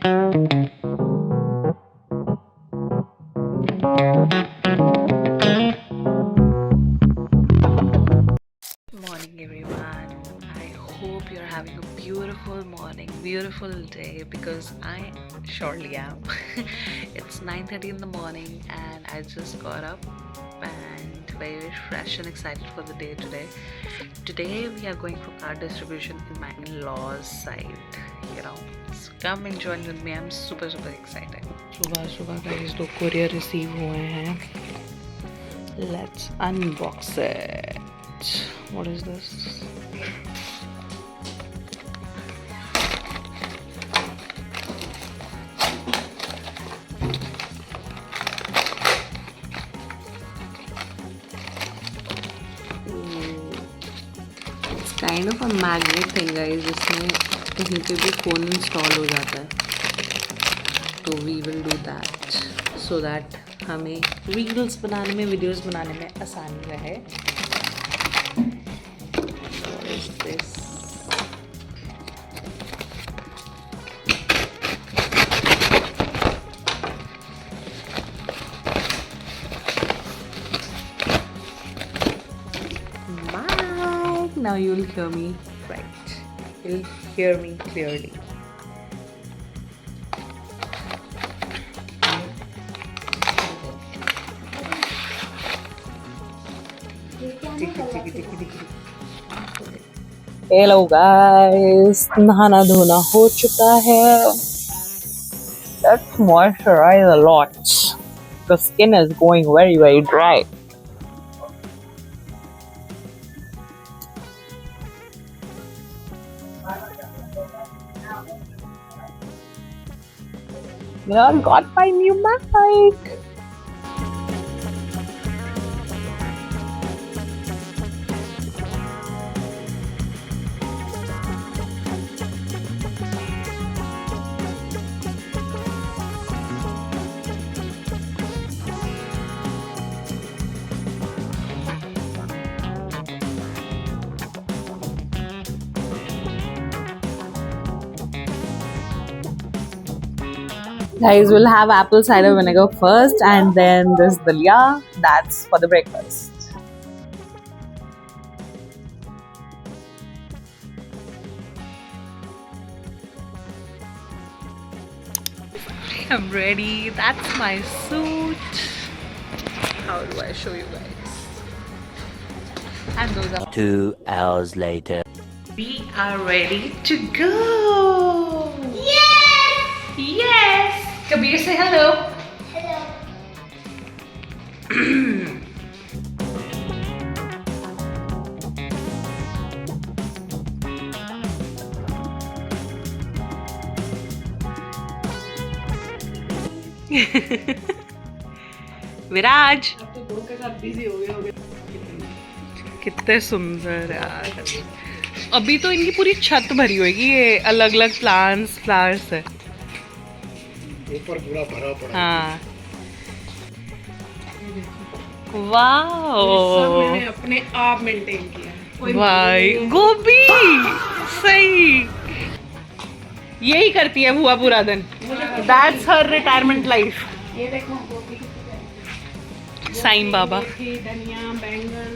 Morning, everyone. I hope you're having a beautiful morning, beautiful day, because I surely am. It's 9:30 in the morning, and I just got up and very fresh and excited for the day today. Today we are going for car distribution in my in-laws side. So come and join with me. I'm super excited. सुबह सुबह guys 2 courier receive हुए हैं. Let's unbox it. What is this? It's kind of a magnet thing guys, जिसमें कहीं पे भी phone install हो जाता है. तो we will do that so that हमें रील्स बनाने में, वीडियोस बनाने में आसानी रहे. What is this? Mic. Now you'll hear me right. You'll hear me clearly. Hello guys, नहाना धोना हो चुका है. Let's moisturize a lot. The skin is going very dry. I got my new mic. Guys, we'll have apple cider vinegar first, and then this dalia. That's for the breakfast. I'm ready. That's my suit. How do I show you guys? And those are 2 hours later. We are ready to go. Yes! Kabir, say hello. Hello. विराज कितने सुंदर यार. अभी तो इनकी पूरी छत भरी होगी. ये अलग अलग फ्लावर्स है. ऊपर पूरा भरा पड़ा. हाँ. वाओ, मैंने अपने आप मेंटेन किया है. भाई गोभी सही. यही करती है बुआ पूरा दिन. That's her retirement life. ये देखो गोभी की साईं बाबा. मेथी, धनिया, बैंगन.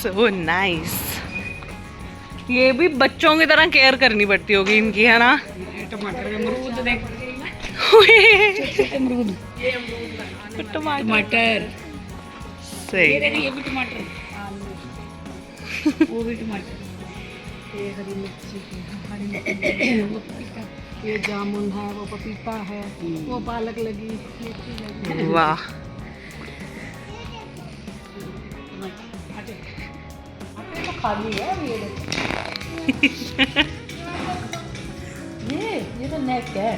So nice. ये भी बच्चों की तरह केयर करनी पड़ती होगी इनकी, है ना? टमाटर, अमरूद देख. अमरूद. टमाटर. सही. ये भी टमाटर. वो भी टमाटर. ये हरी मिर्ची, वो पपीता. ये जामुन है, वो पपीता है, वो पालक लगी, मेथी लगी. वाह. तो खाली है ये देखो. ये तो नेक है.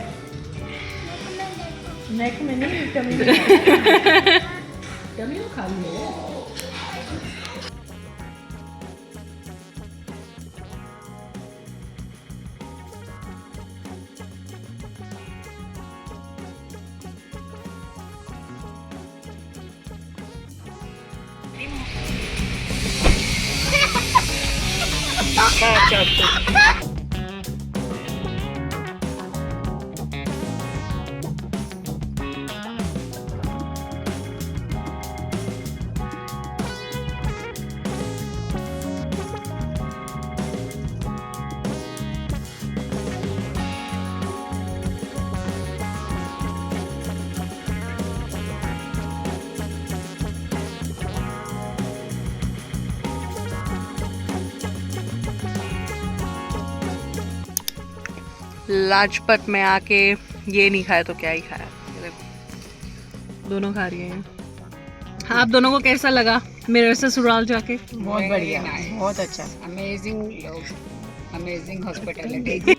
नेक में नहीं, टमी में. टमी में खाली है. लाजपत में आके ये नहीं खाया तो क्या ही खाया। ये देखो दोनों खा रही हैं। आप दोनों को कैसा लगा मेरे से ससुराल जाके? बहुत बढ़िया, बहुत अच्छा, अमेजिंग लोग, अमेजिंग हॉस्पिटैलिटी। झूठ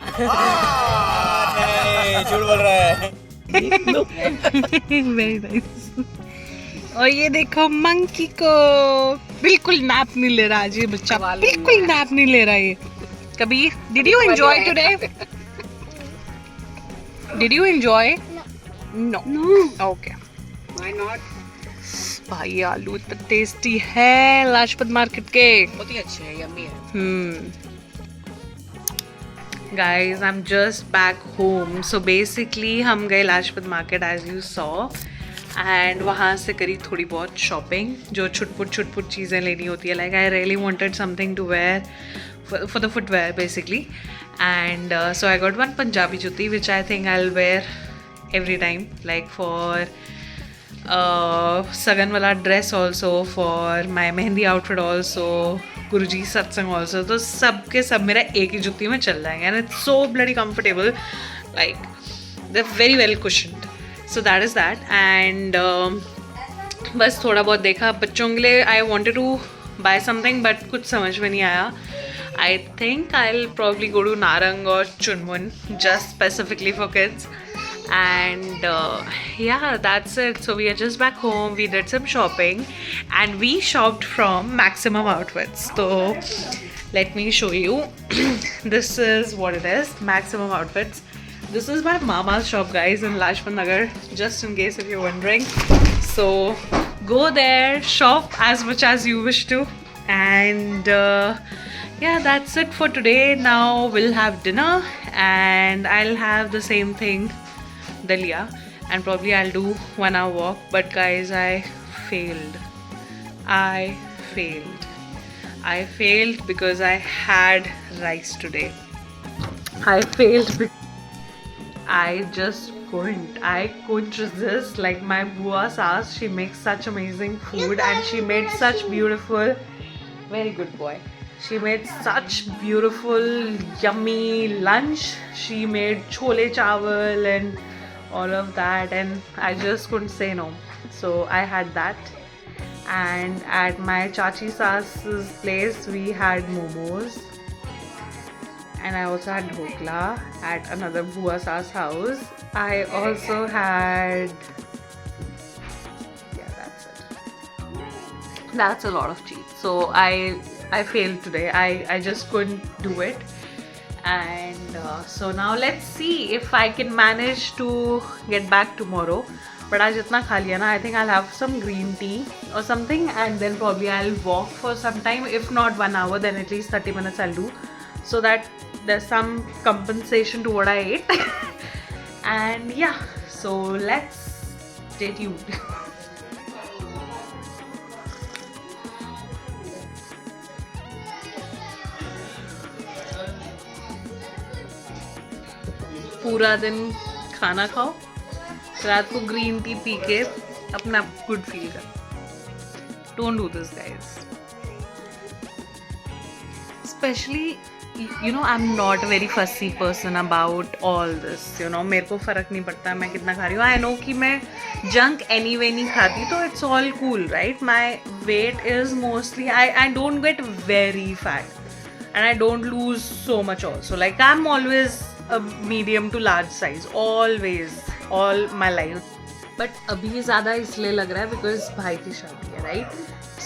बोल रहा है। Very nice. और ये देखो मंकी को बिल्कुल नैप नहीं ले रहा आज ये बच्चा, बिल्कुल नैप नहीं ले रहा ये। कभी did you enjoy today? Did you enjoy? No okay. Why not? भाई आलू इतना टेस्टी है लाजपत मार्केट के। बहुत ही अच्छे है, यम्मी है। Guys, I'm just back home. So basically हम गए Lajpat market as you saw and वहाँ से करी थोड़ी बहुत शॉपिंग जो छुटपुट चीज़ें लेनी होती है। Like I really wanted something to wear for the footwear basically and so I got one Punjabi jutti which I think I'll wear every time like for Sagan wala dress also, for my mehendi outfit also, गुरुजी सत्संग also. तो सब के सब मेरा एक ही जुत्ती में चल जाएंगे and it's so bloody comfortable, like they're very well cushioned. So that is that and बस थोड़ा बहुत देखा बच्चों के लिए. I wanted to buy something but कुछ समझ में नहीं आया. I think I'll probably go to Narang or Chunmun just specifically for kids. And yeah, that's it. So we are just back home. We did some shopping and we shopped from Maximum Outfits. So let me show you. This is what it is, Maximum Outfits. This is my mama's shop, guys, in Lajpat Nagar, just in case if you're wondering. So go there, shop as much as you wish to. And yeah, that's it for today. Now we'll have dinner and I'll have the same thing, Dalia, and probably I'll do 1 hour walk. But guys, I failed because I had rice today. I failed because I just couldn't. I couldn't resist. Like my bua saas, she makes such amazing food and she made such beautiful, very good boy. She made such beautiful, yummy lunch. She made chole chawal and all of that and I just couldn't say no. So I had that. And at my Chachi Saas's place we had momos. And I also had dhokla at another Bua Saas house. I also had... yeah, that's it. That's a lot of cheese. So I failed today. I just couldn't do it. And so now let's see if I can manage to get back tomorrow. But आज इतना खा लिया ना, I think I'll have some green tea or something and then probably I'll walk for some time. If not 1 hour, then at least 30 minutes I'll do, so that there's some compensation to what I ate. And yeah, so let's stay tuned. पूरा दिन खाना खाओ, रात को green tea P के अपना good feel करो. Don't do this guys. Especially, you know, I'm not a very fussy person about all this. You know, मेरे को फ़र्क नहीं पड़ता मैं कितना खा रही हूँ. I know कि मैं junk anyway नहीं खाती, तो it's all cool, right? My weight is mostly, I don't get very fat and I don't lose so much also. Like I'm always a medium to large size, always, all my life. But अभी ज़्यादा इसलिए लग रहा है because भाई की शादी है, right?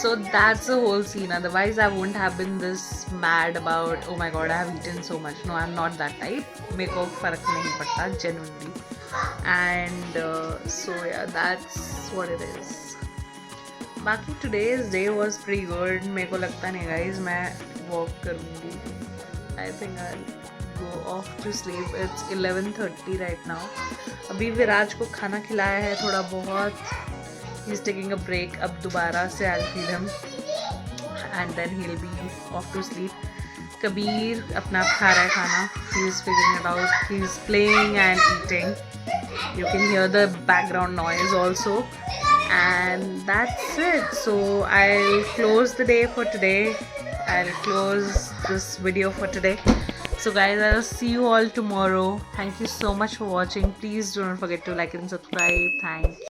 So that's the whole scene. Otherwise, I wouldn't have been this mad about, oh my god, I have eaten so much. No, I'm not that type. मेरे को फ़र्क नहीं पड़ता, genuinely. And so yeah, that's what it is. बाकी today's day was pretty good. मेरे को लगता नहीं गाइज मैं वॉक करूँगी. I think I'll go off to sleep. It's 11:30 right now. अभी विराज को खाना खिलाया है थोड़ा बहुत. He's taking a break. अब दोबारा से I'll feed him and then he'll be off to sleep. Kabir अपना आप खा रहा है खाना. He's figuring it out. He's playing and eating. You can hear the background noise also. And that's it. So I'll close the day for today. I'll close this video for today. So guys, I'll see you all tomorrow. Thank you so much for watching. Please do not forget to like and subscribe. Thanks.